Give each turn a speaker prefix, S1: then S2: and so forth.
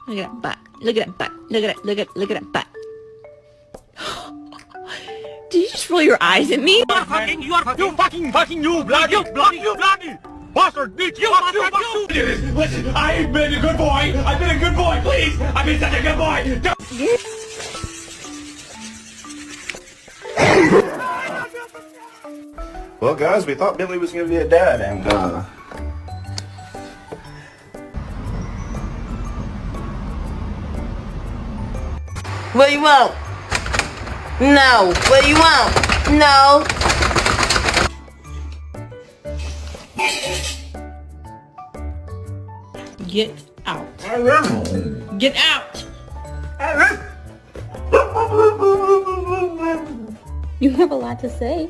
S1: Look at that butt. Look at that butt. Look at it. Look at that butt. Did you just roll your eyes at me?
S2: You fucking you bloody bastard, bitch, you Listen, I've been a good boy. I've been a good boy, please. I've been such a good boy.
S3: Well, guys, we thought Billy was gonna be a dad, and
S4: What do you want? No. What do you want? No.
S1: Get out. Get out.
S5: You have a lot to say.